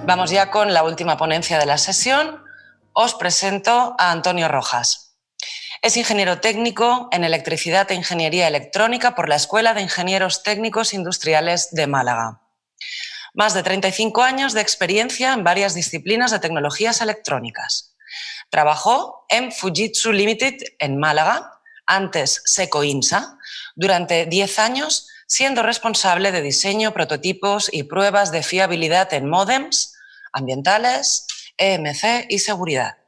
Vamos ya con la última ponencia de la sesión. Os presento a Antonio Rojas. Es ingeniero técnico en electricidad e ingeniería electrónica por la Escuela de Ingenieros Técnicos Industriales de Málaga. Más de 35 años de experiencia en varias disciplinas de tecnologías electrónicas. Trabajó en Fujitsu Limited en Málaga, antes Seco-INSA, durante 10 años, siendo responsable de diseño, prototipos y pruebas de fiabilidad en módems, ambientales, EMC y seguridad.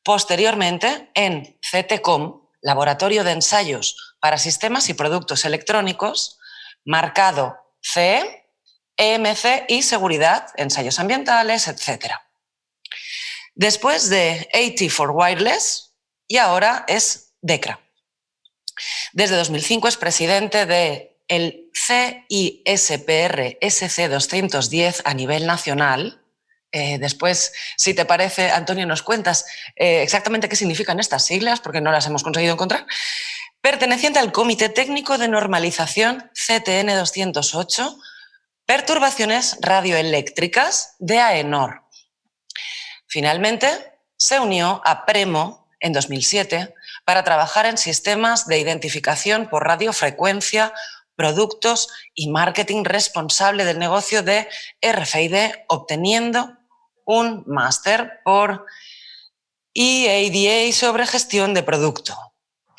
Posteriormente, en CTCom, Laboratorio de Ensayos para Sistemas y Productos Electrónicos, marcado CE, EMC y seguridad, ensayos ambientales, etc. Después de AT for Wireless, y ahora es DECRA. Desde 2005 es presidente del CISPR SC210 a nivel nacional. Después, si te parece, Antonio, nos cuentas exactamente qué significan estas siglas, porque no las hemos conseguido encontrar. Perteneciente al Comité Técnico de Normalización CTN 208, perturbaciones radioeléctricas de AENOR. Finalmente, se unió a Premo en 2007 para trabajar en sistemas de identificación por radiofrecuencia, productos y marketing responsable del negocio de RFID, obteniendo un máster por EADA sobre gestión de producto.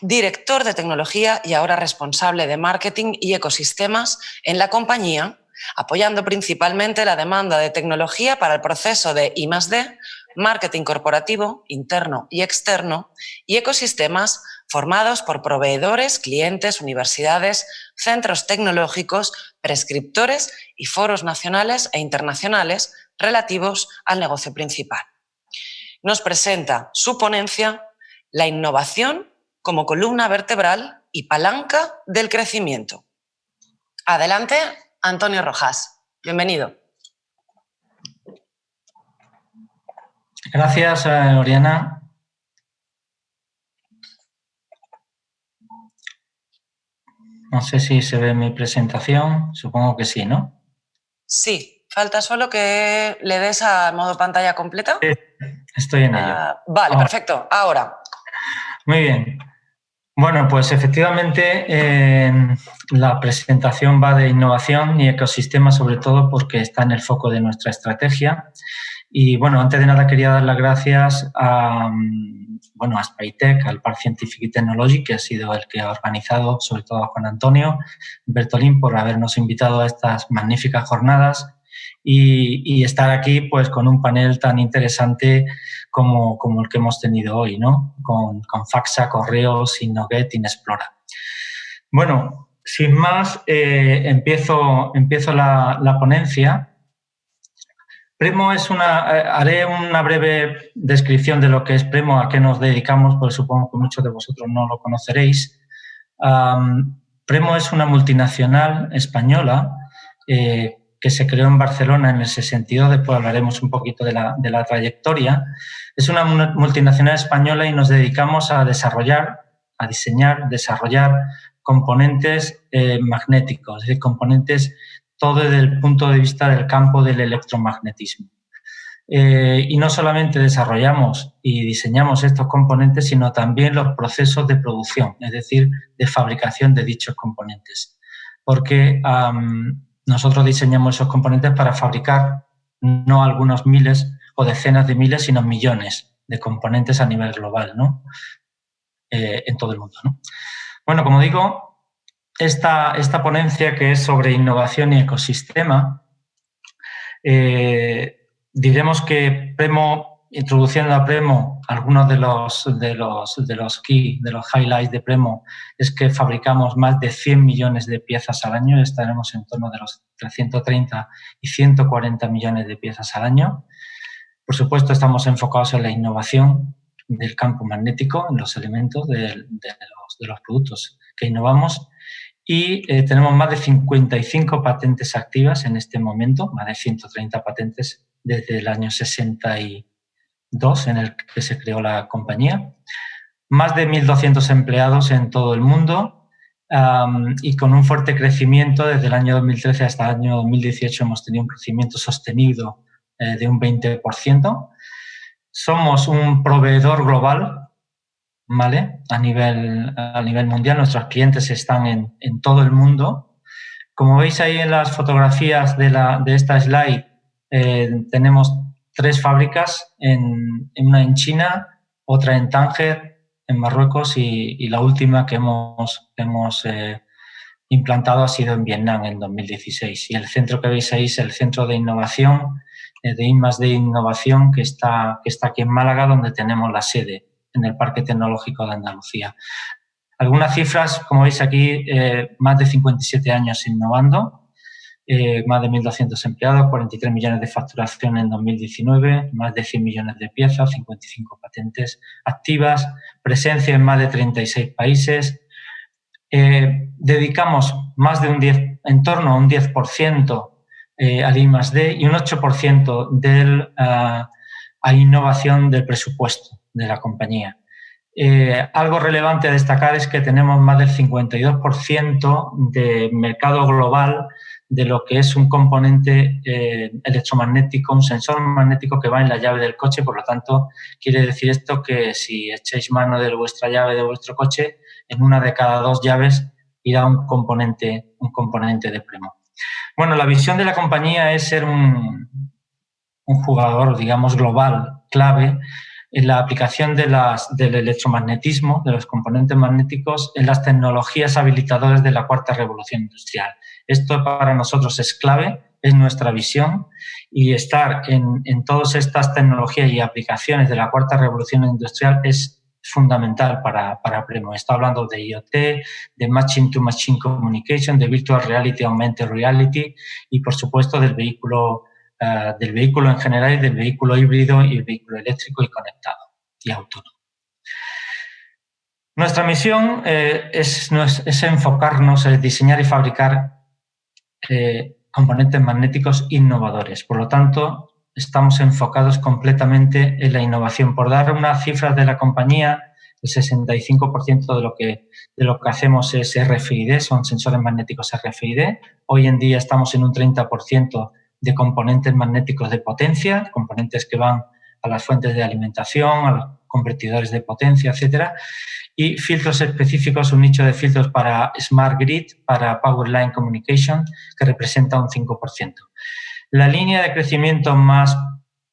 Director de tecnología y ahora responsable de marketing y ecosistemas en la compañía, apoyando principalmente la demanda de tecnología para el proceso de I+D, marketing corporativo, interno y externo, y ecosistemas formados por proveedores, clientes, universidades, centros tecnológicos, prescriptores y foros nacionales e internacionales relativos al negocio principal. Nos presenta su ponencia, la innovación como columna vertebral y palanca del crecimiento. Adelante, Antonio Rojas. Bienvenido. Gracias, Oriana. No sé si se ve mi presentación, supongo que sí, ¿no? Sí, falta solo que le des a modo pantalla completa. Sí, estoy en ello. Vale, perfecto. Ahora. Muy bien. Bueno, pues efectivamente la presentación va de innovación y ecosistema, sobre todo porque está en el foco de nuestra estrategia. Y bueno, antes de nada quería dar las gracias a Spytech, al Parc Scientific y Technology, que ha sido el que ha organizado, sobre todo a Juan Antonio Bertolín, por habernos invitado a estas magníficas jornadas y estar aquí pues con un panel tan interesante como el que hemos tenido hoy, ¿no? Con Faxa, Correos, Innoget, Inexplora. Bueno, sin más, empiezo la ponencia. Premo haré una breve descripción de lo que es Premo, a qué nos dedicamos, porque supongo que muchos de vosotros no lo conoceréis. Premo es una multinacional española que se creó en Barcelona en el 62, después hablaremos un poquito de la trayectoria. Es una multinacional española y nos dedicamos a diseñar, desarrollar componentes magnéticos, es decir, componentes todo desde el punto de vista del campo del electromagnetismo. Y no solamente desarrollamos y diseñamos estos componentes, sino también los procesos de producción, es decir, de fabricación de dichos componentes. Porque nosotros diseñamos esos componentes para fabricar no algunos miles o decenas de miles, sino millones de componentes a nivel global, ¿no? En todo el mundo, ¿no? Bueno, como digo, esta ponencia que es sobre innovación y ecosistema, diremos que Premo, introduciendo a Premo, algunos de los highlights de Premo es que fabricamos más de 100 millones de piezas al año, estaremos en torno de los 330 y 140 millones de piezas al año. Por supuesto, estamos enfocados en la innovación del campo magnético, en los elementos de los productos que innovamos. Y tenemos más de 55 patentes activas en este momento, más de 130 patentes desde el año 62 en el que se creó la compañía. Más de 1.200 empleados en todo el mundo y con un fuerte crecimiento desde el año 2013 hasta el año 2018 hemos tenido un crecimiento sostenido de un 20%. Somos un proveedor global, ¿vale? A nivel mundial. Nuestros clientes están en todo el mundo. Como veis ahí en las fotografías de esta slide, tenemos 3 fábricas, una en China, otra en Tánger, en Marruecos, y la última que hemos implantado ha sido en Vietnam en 2016. Y el centro que veis ahí es el Centro de Innovación, de I+D Innovación, que está aquí en Málaga, donde tenemos la sede, en el Parque Tecnológico de Andalucía. Algunas cifras, como veis aquí, más de 57 años innovando, más de 1.200 empleados, 43 millones de facturación en 2019, más de 100 millones de piezas, 55 patentes activas, presencia en más de 36 países. Dedicamos más de en torno a un 10% al I+D y un 8% a innovación del presupuesto de la compañía. Algo relevante a destacar es que tenemos más del 52% de mercado global de lo que es un componente electromagnético, un sensor magnético que va en la llave del coche. Por lo tanto, quiere decir esto que si echáis mano de vuestra llave de vuestro coche, en una de cada 2 llaves irá un componente de Premo. Bueno, la visión de la compañía es ser un jugador, digamos, global, clave, en la aplicación del electromagnetismo, de los componentes magnéticos, en las tecnologías habilitadoras de la 4ª revolución industrial. Esto para nosotros es clave, es nuestra visión, y estar en todas estas tecnologías y aplicaciones de la 4ª revolución industrial es fundamental para Premo. Está hablando de IoT, de Machine-to-Machine Communication, de Virtual Reality, Augmented Reality y, por supuesto, del vehículo en general y del vehículo híbrido y el vehículo eléctrico y conectado y autónomo. Nuestra misión es enfocarnos en diseñar y fabricar componentes magnéticos innovadores. Por lo tanto, estamos enfocados completamente en la innovación. Por dar unas cifras de la compañía, el 65% de lo que hacemos es RFID, son sensores magnéticos RFID. Hoy en día estamos en un 30% de componentes magnéticos de potencia, componentes que van a las fuentes de alimentación, a los convertidores de potencia, etcétera, y filtros específicos, un nicho de filtros para Smart Grid, para Power Line Communication, que representa un 5%. La línea de crecimiento más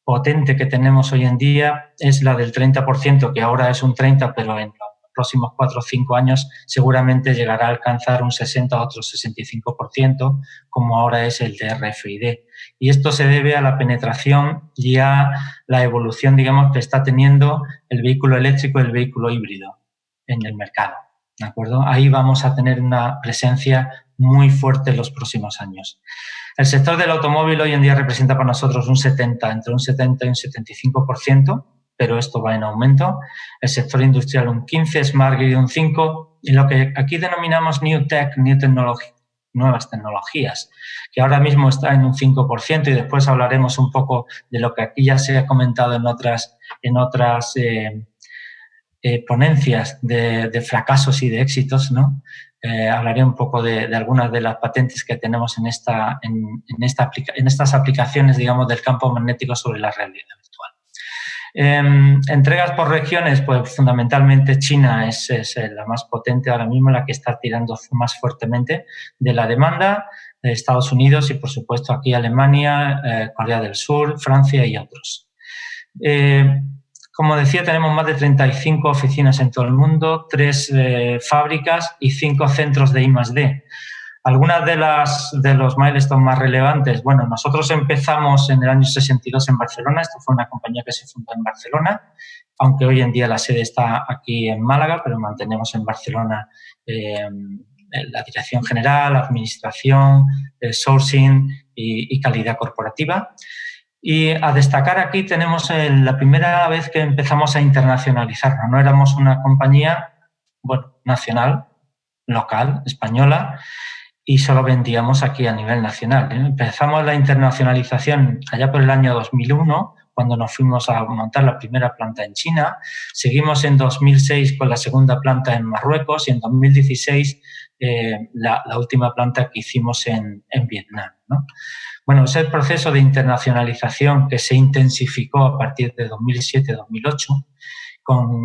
potente que tenemos hoy en día es la del 30%, que ahora es un 30%, pero en los próximos 4 o 5 años seguramente llegará a alcanzar un 60 o otro 65%, como ahora es el de RFID. Y esto se debe a la penetración y a la evolución, digamos, que está teniendo el vehículo eléctrico y el vehículo híbrido en el mercado, ¿de acuerdo? Ahí vamos a tener una presencia muy fuerte en los próximos años. El sector del automóvil hoy en día representa para nosotros entre un 70 y un 75%, pero esto va en aumento. El sector industrial un 15%, Smart Grid un 5%, y lo que aquí denominamos New Tech, nuevas tecnologías, que ahora mismo está en un 5%, y después hablaremos un poco de lo que aquí ya se ha comentado en otras ponencias de fracasos y de éxitos, ¿no? Hablaré un poco de algunas de las patentes que tenemos en estas aplicaciones, digamos, del campo magnético sobre la realidad virtual. Entregas por regiones, pues fundamentalmente China es la más potente ahora mismo, la que está tirando más fuertemente de la demanda, de Estados Unidos y, por supuesto, aquí Alemania, Corea del Sur, Francia y otros. Como decía, tenemos más de 35 oficinas en todo el mundo, 3 fábricas y 5 centros de I+D. Algunas de los milestones más relevantes, bueno, nosotros empezamos en el año 62 en Barcelona. Esto fue una compañía que se fundó en Barcelona, aunque hoy en día la sede está aquí en Málaga, pero mantenemos en Barcelona la dirección general, administración, sourcing y calidad corporativa. Y a destacar aquí tenemos la primera vez que empezamos a internacionalizarnos. No éramos una compañía, bueno, nacional, local, española, y solo vendíamos aquí a nivel nacional. Empezamos la internacionalización allá por el año 2001, cuando nos fuimos a montar la primera planta en China. Seguimos en 2006 con la segunda planta en Marruecos y en 2016 la última planta que hicimos en Vietnam, ¿no? Bueno, es el proceso de internacionalización que se intensificó a partir de 2007-2008,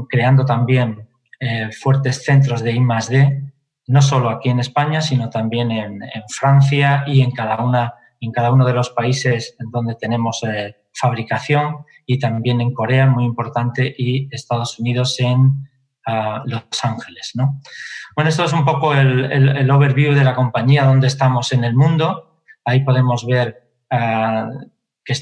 creando también fuertes centros de I+D, no solo aquí en España, sino también en Francia y en cada uno de los países en donde tenemos fabricación, y también en Corea, muy importante, y Estados Unidos en Los Ángeles, ¿no? Bueno, esto es un poco el overview de la compañía, donde estamos en el mundo. Ahí podemos ver que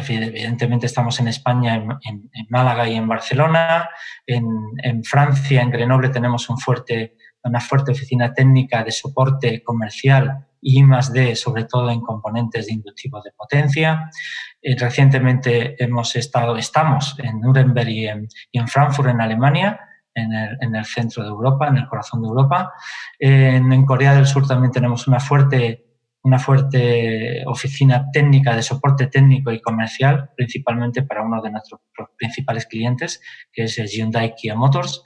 evidentemente estamos en España, en Málaga y en Barcelona. En Francia, en Grenoble, tenemos una fuerte oficina técnica de soporte comercial y I+D, sobre todo en componentes de inductivos de potencia. Recientemente estamos en Nuremberg y en Frankfurt, en Alemania, en el centro de Europa, en el corazón de Europa. En Corea del Sur también tenemos una fuerte oficina técnica de soporte técnico y comercial, principalmente para uno de nuestros principales clientes, que es Hyundai Kia Motors.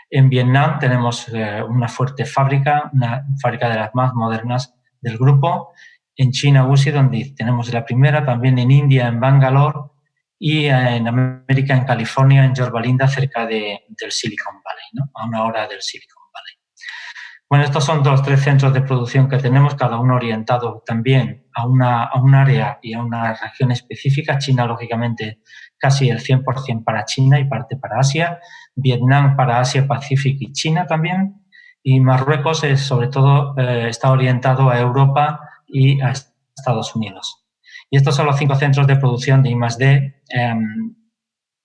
En Vietnam tenemos una fuerte fábrica, una fábrica de las más modernas del grupo. En China, Wuxi, donde tenemos la primera, también en India, en Bangalore, y en América, en California, en Yorba Linda, cerca del Silicon Valley, ¿no? A una hora del Silicon Valley. Bueno, estos son los 3 centros de producción que tenemos, cada uno orientado también a un área y a una región específica. China, lógicamente, casi el 100% para China y parte para Asia. Vietnam para Asia, Pacífico y China también. Y Marruecos, sobre todo, está orientado a Europa y a Estados Unidos. Y estos son los 5 centros de producción de I+D,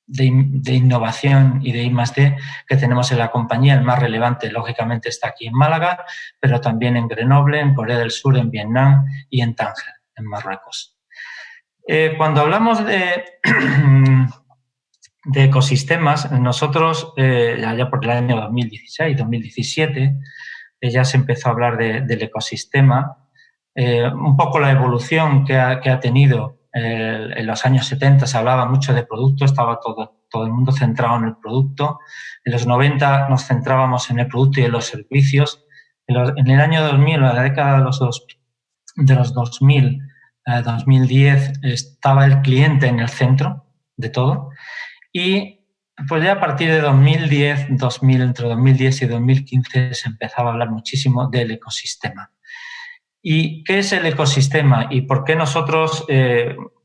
de innovación y de I+D que tenemos en la compañía. El más relevante, lógicamente, está aquí en Málaga, pero también en Grenoble, en Corea del Sur, en Vietnam y en Tánger, en Marruecos. Cuando hablamos de ecosistemas, nosotros, allá por el año 2016, 2017, ya se empezó a hablar del ecosistema. Un poco la evolución que ha tenido en los años 70, se hablaba mucho de producto, estaba todo el mundo centrado en el producto. En los 90 nos centrábamos en el producto y en los servicios. En el año 2000, en la década de los 2000, 2010, estaba el cliente en el centro de todo. Y pues ya a partir de 2010, entre 2010 y 2015 se empezaba a hablar muchísimo del ecosistema. ¿Y qué es el ecosistema? ¿Y por qué nosotros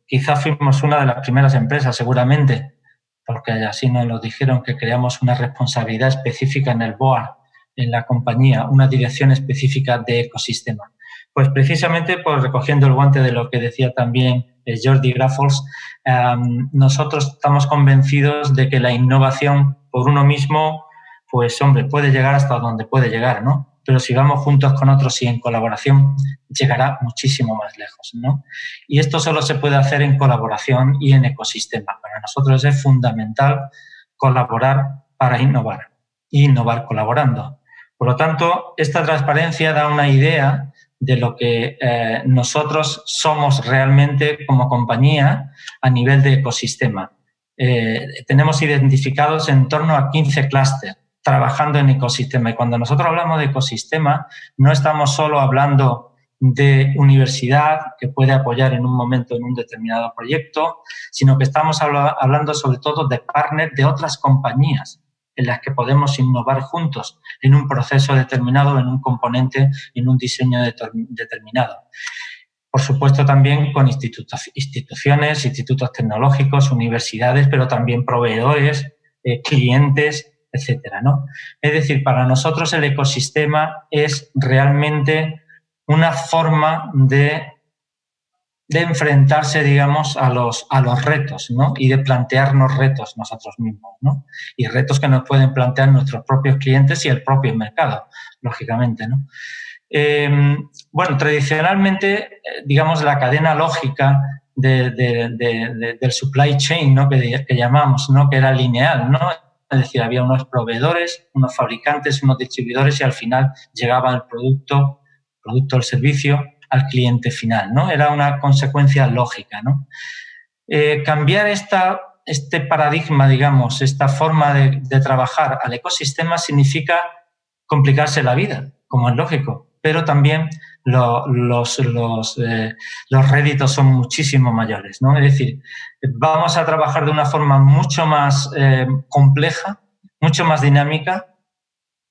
quizá fuimos una de las primeras empresas, seguramente? Porque así nos lo dijeron, que creamos una responsabilidad específica en el board, en la compañía, una dirección específica de ecosistema. Pues precisamente, pues recogiendo el guante de lo que decía también Jordi Grafols, nosotros estamos convencidos de que la innovación por uno mismo, pues hombre, puede llegar hasta donde puede llegar, ¿no? Pero si vamos juntos con otros y en colaboración, llegará muchísimo más lejos, ¿no? Y esto solo se puede hacer en colaboración y en ecosistema. Para nosotros es fundamental colaborar para innovar y innovar colaborando. Por lo tanto, esta transparencia da una idea de lo que nosotros somos realmente como compañía a nivel de ecosistema. Tenemos identificados en torno a 15 clústeres trabajando en ecosistema. Y cuando nosotros hablamos de ecosistema, no estamos solo hablando de universidad que puede apoyar en un momento en un determinado proyecto, sino que estamos hablando sobre todo de partners de otras compañías en las que podemos innovar juntos en un proceso determinado, en un componente, en un diseño determinado. Por supuesto, también con instituciones, institutos tecnológicos, universidades, pero también proveedores, clientes, etcétera, ¿no? Es decir, para nosotros el ecosistema es realmente una forma de enfrentarse, digamos, a los retos, ¿no? Y de plantearnos retos nosotros mismos, ¿no? Y retos que nos pueden plantear nuestros propios clientes y el propio mercado, lógicamente, ¿no? Bueno, tradicionalmente, digamos, la cadena lógica del supply chain, ¿no? que llamamos, ¿no? Que era lineal, ¿no? Es decir, había unos proveedores, unos fabricantes, unos distribuidores y al final llegaba el producto, el servicio al cliente final, ¿no? Era una consecuencia lógica, ¿no? Cambiar este paradigma, digamos, esta forma de trabajar al ecosistema significa complicarse la vida, como es lógico, pero también los réditos son muchísimo mayores, ¿no? Es decir, vamos a trabajar de una forma mucho más compleja, mucho más dinámica,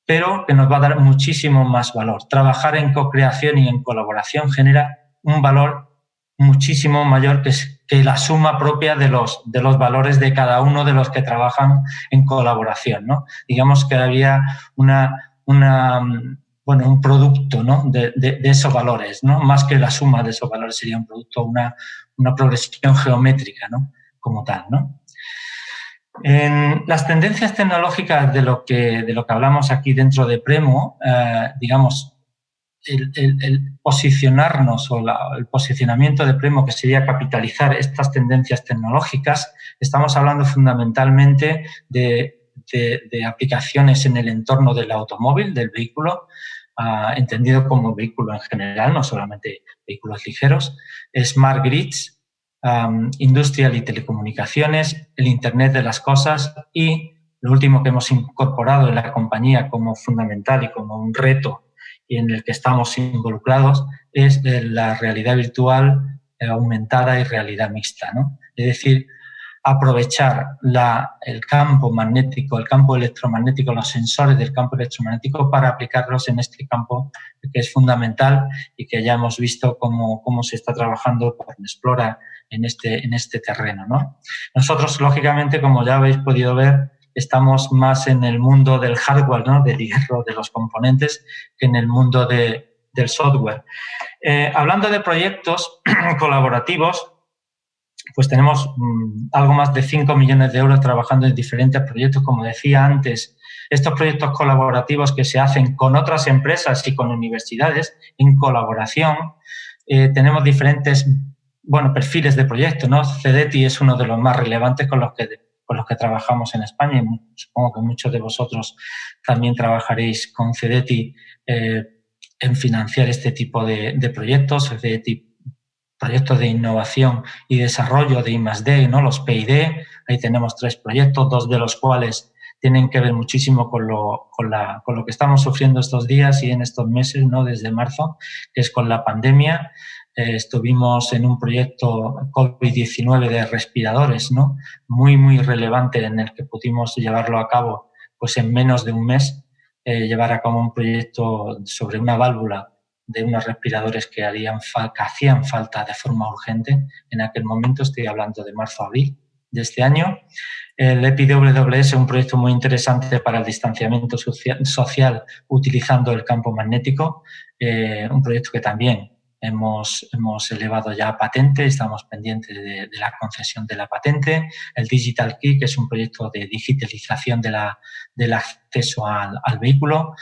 pero que nos va a dar muchísimo más valor. Trabajar en co-creación y en colaboración genera un valor muchísimo mayor que la suma propia de los valores de cada uno de los que trabajan en colaboración, ¿no? Digamos que había un producto, ¿no? de esos valores, ¿no? Más que la suma de esos valores sería un producto, una progresión geométrica, ¿no? Como tal, ¿no? En las tendencias tecnológicas de lo que hablamos aquí dentro de Premo, digamos, el posicionarnos o el posicionamiento de Premo, que sería capitalizar estas tendencias tecnológicas, estamos hablando fundamentalmente de aplicaciones en el entorno del automóvil, del vehículo, entendido como vehículo en general, no solamente vehículos ligeros, smart grids, industrial y telecomunicaciones, el Internet de las cosas y lo último que hemos incorporado en la compañía como fundamental y como un reto y en el que estamos involucrados es la realidad virtual aumentada y realidad mixta, ¿no? Es decir, aprovechar el campo magnético, el campo electromagnético, los sensores del campo electromagnético para aplicarlos en este campo que es fundamental y que ya hemos visto cómo se está trabajando por Explora en este terreno, ¿no? Nosotros, lógicamente, como ya habéis podido ver, estamos más en el mundo del hardware, ¿no? Del hierro, de los componentes, que en el mundo del software. Hablando de proyectos colaborativos, pues tenemos algo más de 5 millones de euros trabajando en diferentes proyectos, como decía antes. Estos proyectos colaborativos que se hacen con otras empresas y con universidades en colaboración, tenemos diferentes perfiles de proyectos, ¿no? CEDETI es uno de los más relevantes con los que trabajamos en España y supongo que muchos de vosotros también trabajaréis con CEDETI en financiar este tipo de proyectos. CEDETI, proyectos de innovación y desarrollo de I+D, ¿no? Los P+D, ahí tenemos 3 proyectos, 2 de los cuales tienen que ver muchísimo con lo que estamos sufriendo estos días y en estos meses, ¿no? Desde marzo, que es con la pandemia. Estuvimos en un proyecto COVID-19 de respiradores, ¿no? Muy, muy relevante, en el que pudimos llevarlo a cabo pues en menos de un mes, llevar a cabo un proyecto sobre una válvula de unos respiradores que hacían falta de forma urgente en aquel momento. Estoy hablando de marzo-abril de este año. El EPWS, un proyecto muy interesante para el distanciamiento social utilizando el campo magnético, un proyecto que también hemos elevado ya a patente, estamos pendientes de la concesión de la patente. El Digital Key, que es un proyecto de digitalización del acceso al vehículo.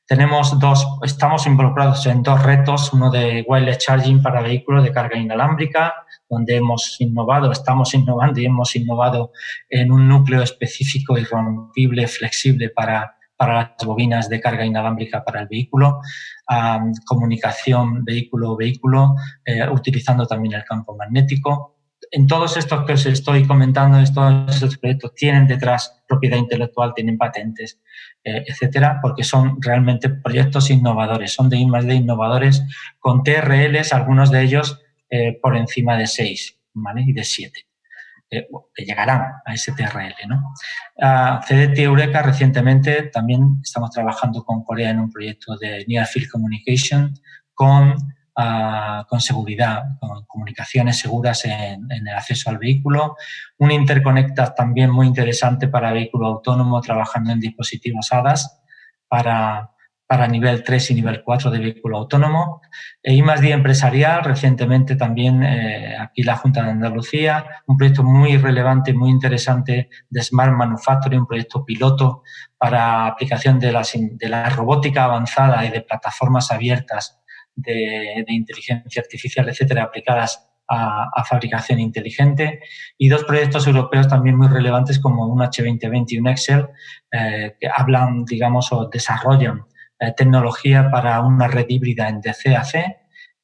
Estamos involucrados en 2 retos, uno de wireless charging para vehículos de carga inalámbrica, donde estamos innovando y hemos innovado en un núcleo específico, irrompible, flexible para las bobinas de carga inalámbrica para el vehículo, comunicación vehículo-vehículo, utilizando también el campo magnético. En todos estos que os estoy comentando, estos proyectos tienen detrás propiedad intelectual, tienen patentes, etcétera, porque son realmente proyectos innovadores, son de I+D innovadores con TRLs, algunos de ellos por encima de 6, ¿vale? Y de 7. Que llegarán a ese TRL, ¿no? CEDETI Eureka, recientemente también estamos trabajando con Corea en un proyecto de Near Field Communication con seguridad, con comunicaciones seguras en el acceso al vehículo. Un interconecta también muy interesante para vehículo autónomo, trabajando en dispositivos ADAS para nivel 3 y nivel 4 de vehículo autónomo. I+D empresarial, recientemente también aquí la Junta de Andalucía, un proyecto muy relevante, muy interesante de Smart Manufacturing, un proyecto piloto para aplicación de la robótica avanzada y de plataformas abiertas de inteligencia artificial, etcétera, aplicadas a fabricación inteligente. Y 2 proyectos europeos también muy relevantes, como un H2020 y un Excel, que hablan, digamos, o desarrollan tecnología para una red híbrida en DC-AC,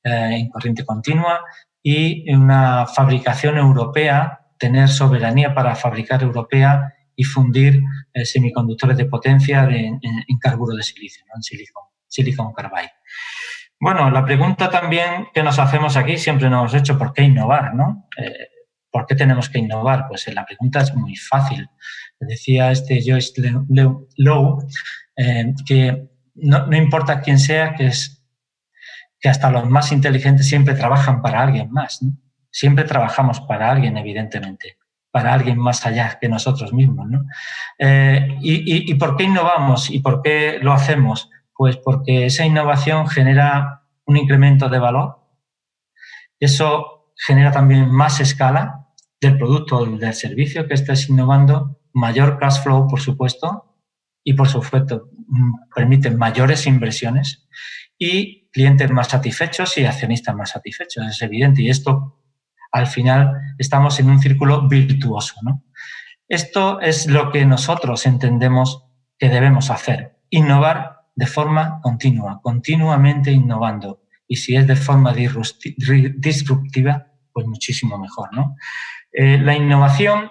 en corriente continua, y una fabricación europea, tener soberanía para fabricar europea y fundir semiconductores de potencia en carburo de silicio, ¿no? En silicón. Silicon Carbide. Bueno, la pregunta también que nos hacemos aquí, siempre nos hemos hecho, ¿por qué innovar, no? ¿Por qué tenemos que innovar? Pues la pregunta es muy fácil. Decía Joyce Lowe que no importa quién sea, que hasta los más inteligentes siempre trabajan para alguien más, ¿no? Siempre trabajamos para alguien, evidentemente, para alguien más allá que nosotros mismos, ¿no? ¿Y por qué innovamos y por qué lo hacemos? Pues porque esa innovación genera un incremento de valor. Eso genera también más escala del producto o del servicio que estés innovando, mayor cash flow, por supuesto, y por supuesto permite mayores inversiones y clientes más satisfechos y accionistas más satisfechos, es evidente. Y esto, al final, estamos en un círculo virtuoso, ¿no? Esto es lo que nosotros entendemos que debemos hacer, innovar de forma continua, continuamente innovando. Y si es de forma disruptiva, pues muchísimo mejor, ¿no? La innovación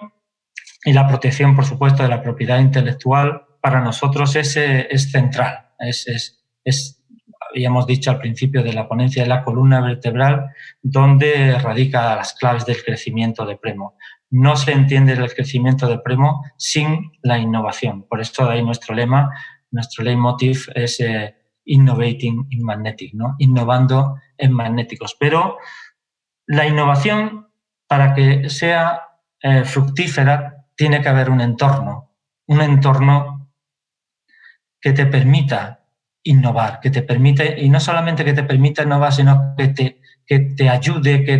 y la protección, por supuesto, de la propiedad intelectual para nosotros es central. Habíamos dicho al principio de la ponencia, de la columna vertebral donde radica las claves del crecimiento de Premo. No se entiende el crecimiento de Premo sin la innovación. Por eso de ahí nuestro lema, nuestro leitmotiv es Innovating in Magnetic, ¿no? Innovando en magnéticos. Pero la innovación, para que sea fructífera, tiene que haber un entorno que te permita innovar, que te permite, y no solamente que te permita innovar, sino que te ayude, que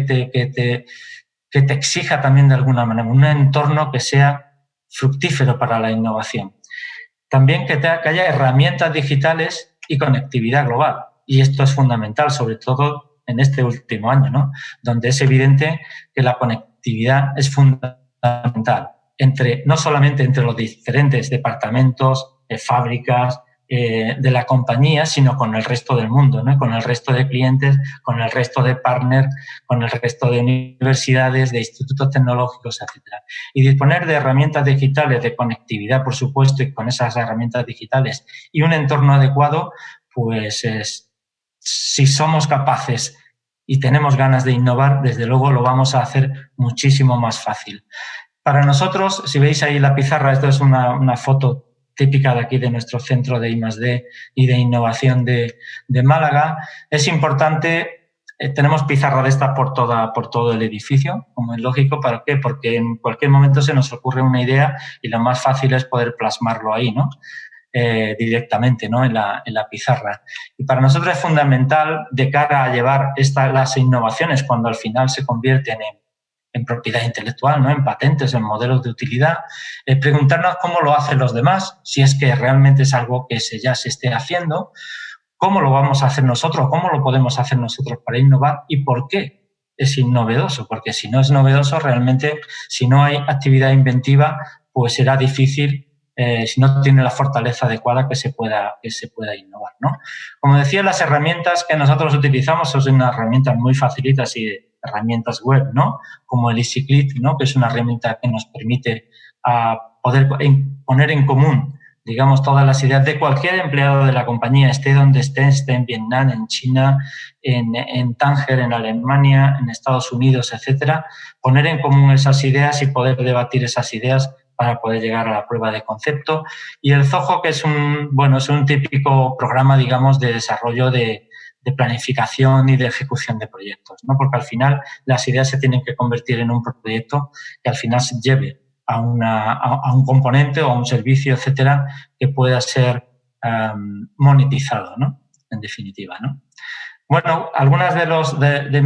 te exija también de alguna manera, un entorno que sea fructífero para la innovación. También que haya herramientas digitales y conectividad global. Y esto es fundamental, sobre todo en este último año, ¿no? Donde es evidente que la conectividad es fundamental, no solamente entre los diferentes departamentos, fábricas, de la compañía, sino con el resto del mundo, ¿no? Con el resto de clientes, con el resto de partners, con el resto de universidades, de institutos tecnológicos, etc. Y disponer de herramientas digitales de conectividad, por supuesto, y con esas herramientas digitales y un entorno adecuado, pues si somos capaces y tenemos ganas de innovar, desde luego lo vamos a hacer muchísimo más fácil. Para nosotros, si veis ahí la pizarra, esto es una foto típica de aquí de nuestro centro de I+D y de innovación de Málaga. Es importante, tenemos pizarra de esta por todo el edificio, como es lógico. ¿Para qué? Porque en cualquier momento se nos ocurre una idea y lo más fácil es poder plasmarlo ahí, ¿no? Directamente, ¿no? en la pizarra. Y para nosotros es fundamental, de cara a llevar las innovaciones cuando al final se convierten en propiedad intelectual, ¿no? En patentes, en modelos de utilidad, preguntarnos cómo lo hacen los demás, si es que realmente es algo que ya se esté haciendo, cómo lo vamos a hacer nosotros, cómo lo podemos hacer nosotros para innovar y por qué es novedoso, porque si no es novedoso, realmente, si no hay actividad inventiva, pues será difícil, si no tiene la fortaleza adecuada, que se pueda innovar, ¿no? Como decía, las herramientas que nosotros utilizamos son unas herramientas muy facilitas y herramientas web, ¿no? Como el EasyClit, ¿no? Que es una herramienta que nos permite poder poner en común, digamos, todas las ideas de cualquier empleado de la compañía, esté donde esté en Vietnam, en China, en Tánger, en Alemania, en Estados Unidos, etcétera, poner en común esas ideas y poder debatir esas ideas para poder llegar a la prueba de concepto. Y el Zoho, que es un típico programa, digamos, de desarrollo de planificación y de ejecución de proyectos, ¿no? Porque al final las ideas se tienen que convertir en un proyecto que al final se lleve a un componente o a un servicio, etcétera, que pueda ser monetizado, ¿no? En definitiva, ¿no? Bueno, algunas de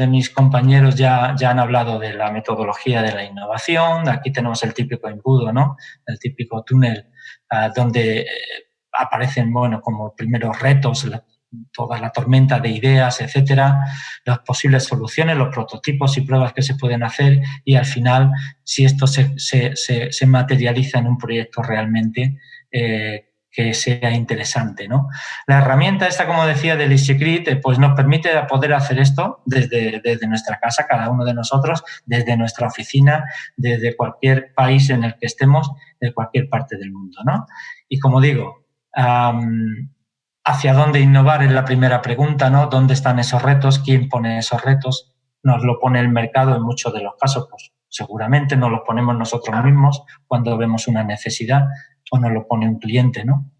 mis compañeros ya han hablado de la metodología de la innovación. Aquí tenemos el típico embudo, ¿no? El típico túnel donde aparecen, como primeros retos, toda la tormenta de ideas, etcétera, las posibles soluciones, los prototipos y pruebas que se pueden hacer y al final, si esto se materializa en un proyecto realmente que sea interesante, ¿no? La herramienta esta, como decía, del EasyClit, pues nos permite poder hacer esto desde nuestra casa, cada uno de nosotros, desde nuestra oficina, desde cualquier país en el que estemos, de cualquier parte del mundo, ¿no? Y como digo, hacia dónde innovar es la primera pregunta, ¿no? ¿Dónde están esos retos? ¿Quién pone esos retos? ¿Nos lo pone el mercado en muchos de los casos? Pues seguramente nos lo ponemos nosotros mismos cuando vemos una necesidad o nos lo pone un cliente, ¿no?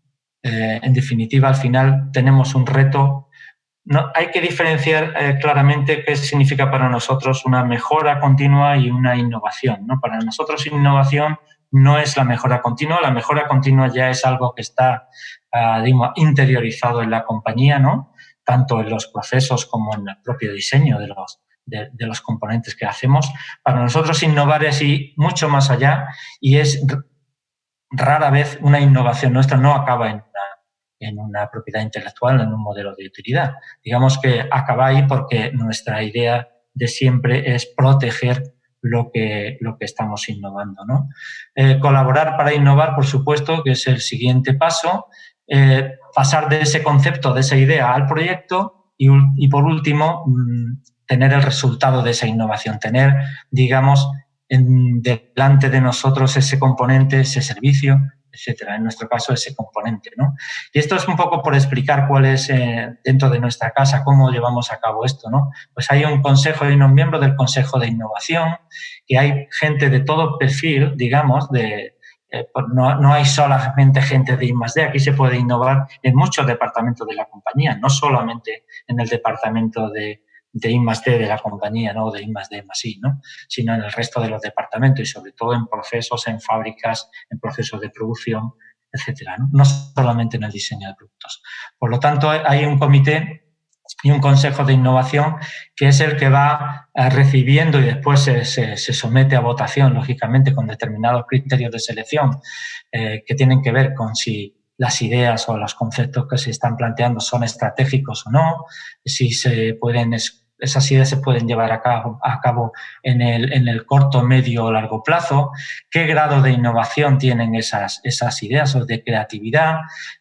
En definitiva, al final tenemos un reto. No, hay que diferenciar claramente qué significa para nosotros una mejora continua y una innovación, ¿no? Para nosotros innovación no es la mejora continua ya es algo que está digamos, interiorizado en la compañía, ¿no? Tanto en los procesos como en el propio diseño de los componentes que hacemos. Para nosotros innovar es ir mucho más allá y es rara vez una innovación nuestra no acaba en una propiedad intelectual, en un modelo de utilidad. Digamos que acaba ahí porque nuestra idea de siempre es proteger lo que estamos innovando, ¿no? Colaborar para innovar, por supuesto, que es el siguiente paso. Pasar de ese concepto, de esa idea al proyecto y por último, tener el resultado de esa innovación, tener, digamos, delante de nosotros ese componente, ese servicio, etcétera. En nuestro caso, ese componente, ¿no? Y esto es un poco por explicar cuál es dentro de nuestra casa, cómo llevamos a cabo esto, ¿no? Pues hay un consejo, hay unos miembros del Consejo de Innovación, que hay gente de todo perfil, digamos, no hay solamente gente de I+D, aquí se puede innovar en muchos departamentos de la compañía, no solamente en el departamento de I+D de la compañía, ¿no? De I+D+I, ¿no? Sino en el resto de los departamentos y sobre todo en procesos, en fábricas, en procesos de producción, etcétera, ¿no? No solamente en el diseño de productos. Por lo tanto, hay un comité y un consejo de innovación que es el que va recibiendo y después se somete a votación, lógicamente, con determinados criterios de selección que tienen que ver con si las ideas o los conceptos que se están planteando son estratégicos o no, si esas ideas se pueden llevar a cabo en el corto, medio o largo plazo, qué grado de innovación tienen esas ideas o de creatividad,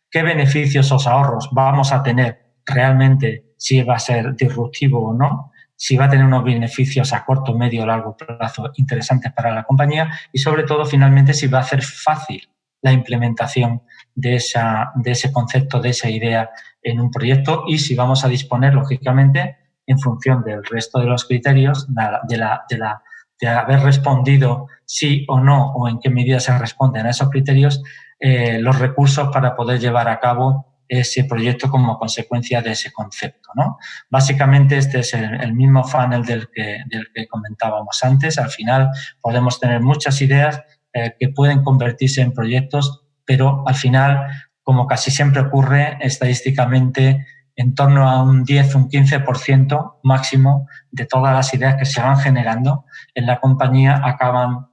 qué beneficios o ahorros vamos a tener realmente, si va a ser disruptivo o no, si va a tener unos beneficios a corto, medio o largo plazo interesantes para la compañía y, sobre todo, finalmente, si va a ser fácil la implementación de ese concepto, de esa idea en un proyecto y si vamos a disponer, lógicamente, en función del resto de los criterios, de haber respondido sí o no o en qué medida se responden a esos criterios, los recursos para poder llevar a cabo ese proyecto como consecuencia de ese concepto, ¿no? Básicamente este es el mismo funnel del que comentábamos antes. Al final podemos tener muchas ideas que pueden convertirse en proyectos, pero al final, como casi siempre ocurre estadísticamente, en torno a un 10, un 15% máximo de todas las ideas que se van generando en la compañía acaban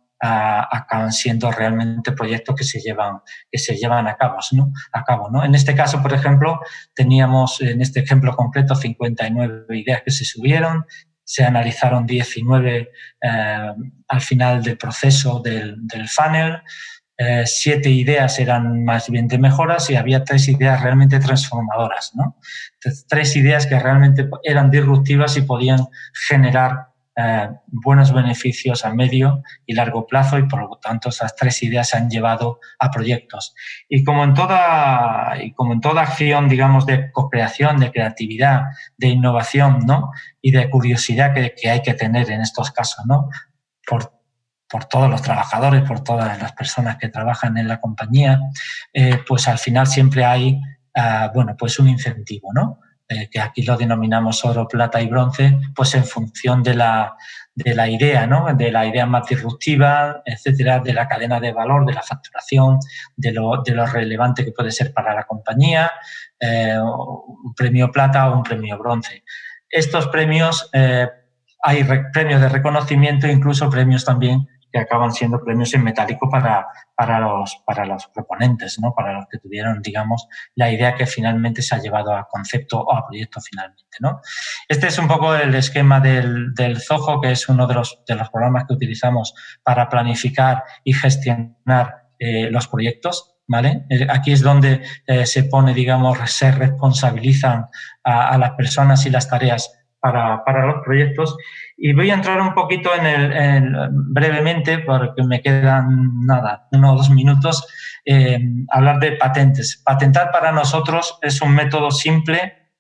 siendo realmente proyectos que se llevan a cabo, ¿no? En este caso, por ejemplo, teníamos en este ejemplo concreto 59 ideas que se subieron, se analizaron 19 al final del proceso del funnel, 7 ideas eran más bien de mejoras y había 3 ideas realmente transformadoras, ¿no? Entonces, 3 ideas que realmente eran disruptivas y podían generar buenos beneficios a medio y largo plazo y, por lo tanto, esas 3 ideas se han llevado a proyectos. Y como en toda acción, digamos, de co-creación, de creatividad, de innovación, ¿no? Y de curiosidad que hay que tener en estos casos, ¿no? Por todos los trabajadores, por todas las personas que trabajan en la compañía, pues al final siempre hay, pues un incentivo, ¿no? Que aquí lo denominamos oro, plata y bronce, pues en función de la idea, ¿no? De la idea más disruptiva, etcétera, de la cadena de valor, de la facturación, de lo relevante que puede ser para la compañía, un premio plata o un premio bronce. Estos premios, hay premios de reconocimiento, incluso premios también que acaban siendo premios en metálico para los proponentes, ¿no? Para los que tuvieron, digamos, la idea que finalmente se ha llevado a concepto o a proyecto finalmente, ¿no? Este es un poco el esquema del Zoho, que es uno de los programas que utilizamos para planificar y gestionar los proyectos, ¿vale? Aquí es donde se pone, digamos, se responsabilizan a las personas y las tareas para los proyectos. Y voy a entrar un poquito brevemente, porque me quedan unos 2 minutos, hablar de patentes. Patentar para nosotros es un método simple,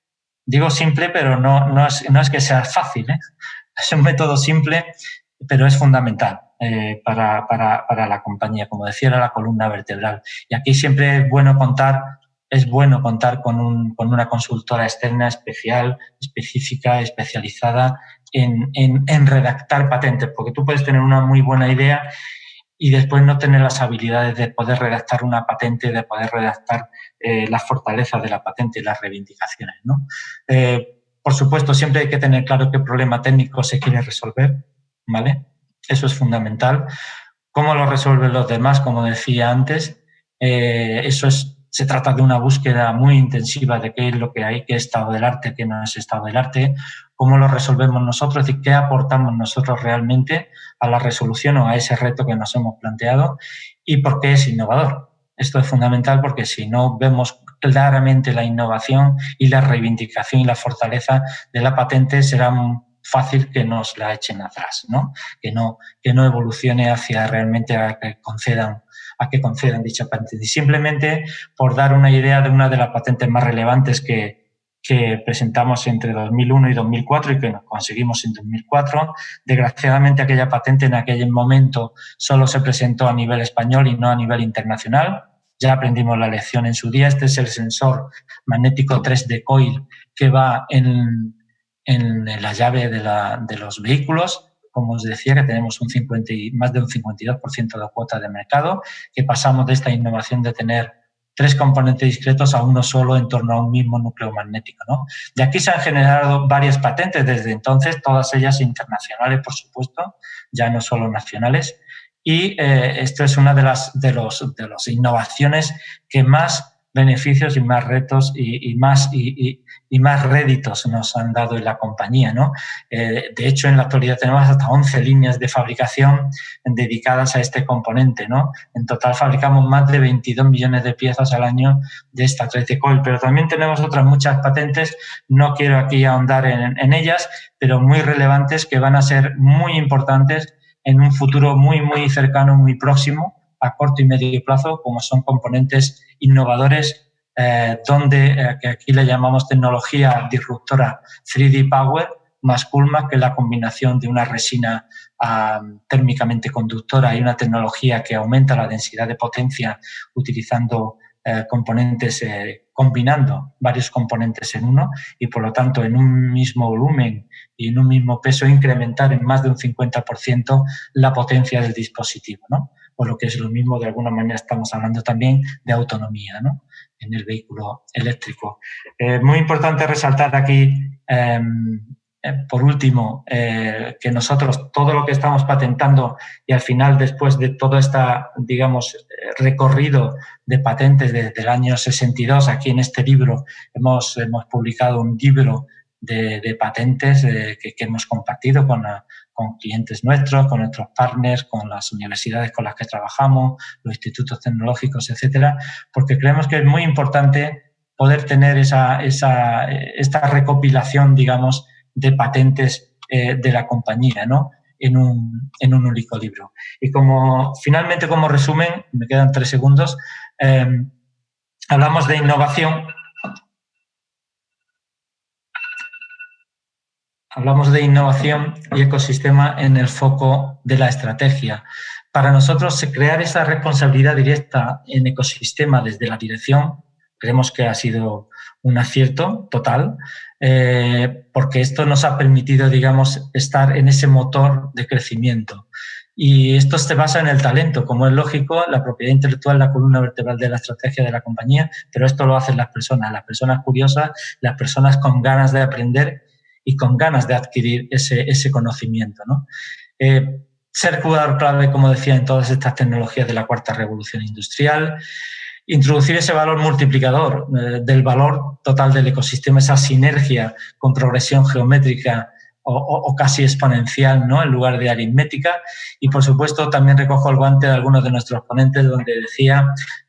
digo simple, pero no es que sea fácil, ¿eh? Es un método simple, pero es fundamental para la compañía, como decía, era la columna vertebral. Y aquí siempre es bueno contar con una consultora externa específica, especializada en redactar patentes, porque tú puedes tener una muy buena idea y después no tener las habilidades de poder redactar una patente, de poder redactar las fortalezas de la patente y las reivindicaciones, ¿no? Por supuesto, siempre hay que tener claro qué problema técnico se quiere resolver, ¿vale? Eso es fundamental. ¿Cómo lo resuelven los demás? Como decía antes, se trata de una búsqueda muy intensiva de qué es lo que hay, qué es estado del arte, qué no es estado del arte, cómo lo resolvemos nosotros y qué aportamos nosotros realmente a la resolución o a ese reto que nos hemos planteado y por qué es innovador. Esto es fundamental porque si no vemos claramente la innovación y la reivindicación y la fortaleza de la patente, será fácil que nos la echen atrás, ¿no? Que no evolucione hacia realmente a que concedan dicha patente. Y simplemente por dar una idea de una de las patentes más relevantes que presentamos entre 2001 y 2004 y que nos conseguimos en 2004. Desgraciadamente, aquella patente en aquel momento solo se presentó a nivel español y no a nivel internacional. Ya aprendimos la lección en su día. Este es el sensor magnético 3D coil que va en la llave de los vehículos. Como os decía, que tenemos más de un 52% de cuota de mercado, que pasamos de esta innovación de tener 3 componentes discretos a uno solo en torno a un mismo núcleo magnético, ¿no? De aquí se han generado varias patentes desde entonces, todas ellas internacionales, por supuesto, ya no solo nacionales. Y esto es una de las innovaciones que más beneficios y más retos y más réditos nos han dado en la compañía, ¿no? De hecho, en la actualidad tenemos hasta 11 líneas de fabricación dedicadas a este componente, ¿no? En total fabricamos más de 22 millones de piezas al año de esta 3D coil, pero también tenemos otras muchas patentes, no quiero aquí ahondar en ellas, pero muy relevantes que van a ser muy importantes en un futuro muy, muy cercano, muy próximo, a corto y medio plazo, como son componentes innovadores, que aquí le llamamos tecnología disruptora 3D Power, más Coolmax, que es la combinación de una resina térmicamente conductora y una tecnología que aumenta la densidad de potencia utilizando componentes, combinando varios componentes en uno y, por lo tanto, en un mismo volumen y en un mismo peso, incrementar en más de un 50% la potencia del dispositivo, ¿no? Por lo que es lo mismo, de alguna manera estamos hablando también de autonomía, ¿no? En el vehículo eléctrico. Muy importante resaltar aquí, por último, que nosotros todo lo que estamos patentando y al final, después de todo este, digamos, recorrido de patentes desde el año 62, aquí en este libro hemos publicado un libro de patentes que hemos compartido con clientes nuestros, con nuestros partners, con las universidades con las que trabajamos, los institutos tecnológicos, etcétera, porque creemos que es muy importante poder tener esta recopilación, digamos, de patentes de la compañía, ¿no? En un único libro. Y finalmente, como resumen, me quedan 3 segundos, hablamos de innovación. Hablamos de innovación y ecosistema en el foco de la estrategia. Para nosotros, crear esa responsabilidad directa en ecosistema desde la dirección, creemos que ha sido un acierto total, porque esto nos ha permitido, digamos, estar en ese motor de crecimiento. Y esto se basa en el talento, como es lógico, la propiedad intelectual, la columna vertebral de la estrategia de la compañía, pero esto lo hacen las personas curiosas, las personas con ganas de aprender y con ganas de adquirir ese conocimiento, ¿no? Ser jugador clave, como decía, en todas estas tecnologías de la cuarta revolución industrial, introducir ese valor multiplicador del valor total del ecosistema, esa sinergia con progresión geométrica o casi exponencial, ¿no? En lugar de aritmética. Y, por supuesto, también recojo el guante de algunos de nuestros ponentes donde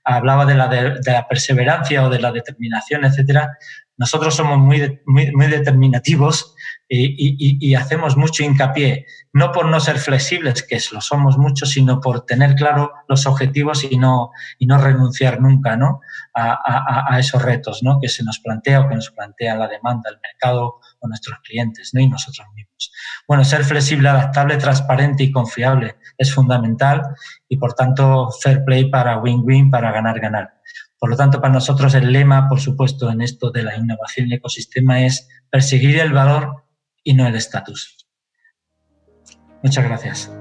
hablaba de la perseverancia o de la determinación, etcétera. Nosotros somos muy determinativos, y hacemos mucho hincapié, no por no ser flexibles, que lo somos mucho, sino por tener claro los objetivos y no renunciar nunca, ¿no?, a esos retos, ¿no?, que se nos plantea o que nos plantea la demanda, el mercado o nuestros clientes, ¿no?, y nosotros mismos. Bueno, ser flexible, adaptable, transparente y confiable es fundamental y, por tanto, fair play para win-win, para ganar-ganar. Por lo tanto, para nosotros el lema, por supuesto, en esto de la innovación y ecosistema es perseguir el valor y no el estatus. Muchas gracias.